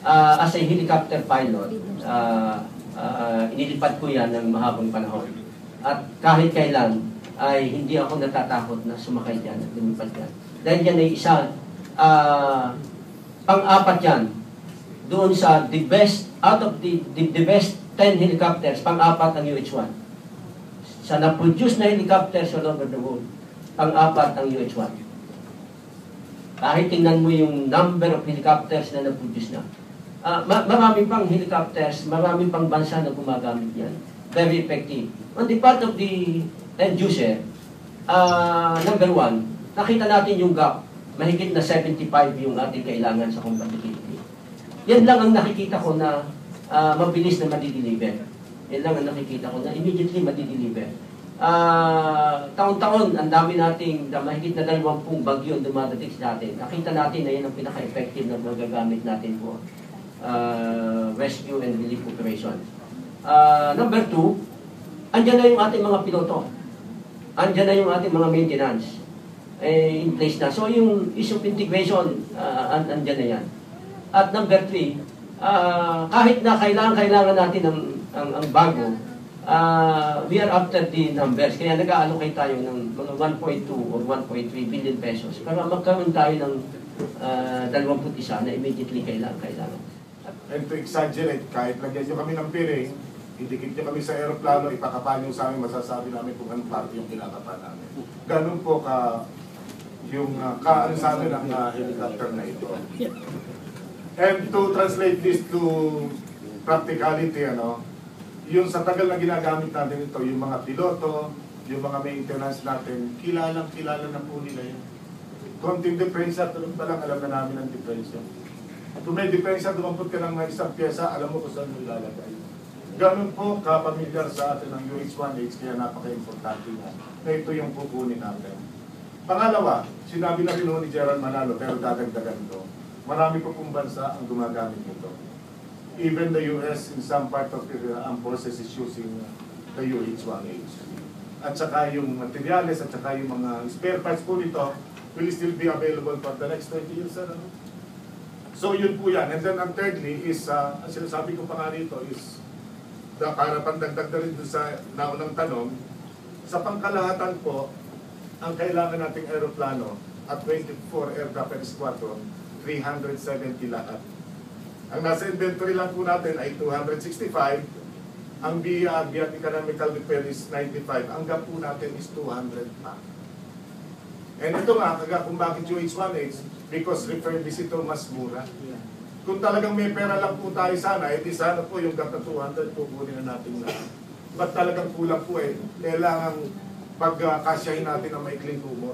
as a helicopter pilot, inilipad ko yan ng mahabang panahon. At kahit kailan, ay hindi ako natatakot na sumakay dyan at lumipad yan. Dahil yan ay isa, pang-apat yan, doon sa the best, out of the best 10 helicopters, pang-apat ang UH-1. Sa na-produce na helicopters all over the world, pang-apat ang UH-1. Kahit tingnan mo yung number of helicopters na na-produce na. Marami pang helicopters, marami pang bansa na gumagamit yan. Very effective. On the part of the end user, number one, nakita natin yung gap. Mahigit na 75 yung ating kailangan sa compatibility. Yan lang ang nakikita ko na mabilis na madideliver. Yan lang ang nakikita ko na immediately madideliver. Taon-taon, ang dami nating mahigit na 20 bagyo ang dumadating sa atin. Nakita natin na yan ang pinaka-effective na magagamit natin po. Rescue and relief operation. Number two, andyan na yung ating mga piloto. Andyan na yung ating mga maintenance in place na. So yung issue of integration, andyan na yan. At number three, kahit na kailangan natin ang bago, we are after the numbers. Kaya nag-allocate tayo ng mga 1.2 or 1.3 billion pesos para magkaroon tayo ng 21 na immediately kailangan. And to exaggerate, kahit lagyan nyo kami ng piring, idikit nyo kami sa aeroplano, ipakapa nyo sa amin, masasabi namin kung anong parte yung kinakapa namin. Ganun po yung kaano sa amin ang helicopter na ito. And to translate this to practicality, yung sa tagal na ginagamit natin ito, yung mga piloto, yung mga maintenance natin, kilala na po nila yun. Konting diferensya, tulog pa lang alam na namin ang diferensya. Kung may diferensya, dumampot ka ng isang pyesa, alam mo kung saan mo ilalagay. Ganun po kapamilyar sa atin ang UH-1H, kaya napaka-importante na ito yung kukunin natin. Pangalawa, sinabi na rin ni Gerald Manalo, pero dadagdagan ito. Marami po pong bansa ang gumagamit nito. Even the US in some part of the armed forces is using the UH-1H. At saka yung materials at saka yung mga spare parts po nito will still be available for the next 20 years. So yun po yan. And then ang thirdly is, ang sinasabi ko pa nga rito is, para pandagdag na rin sa naunang tanong, sa pangkalahatan po, ang kailangan nating aeroplano at 24 aircraft per squadron, 370 lahat. Ang nasa inventory lang po natin ay 265, ang BIA, Aviat Economical Repair is 95, ang gap po natin is 200 pa. And ito nga, kung bakit UH-1H, because refurbished ito mas mura. Kung talagang may pera lang po tayo sana, edi sana po yung gap na 200 po kunin na natin na. Ba't talagang kulang po kailangan pagkasyahin natin ang maikling tumor.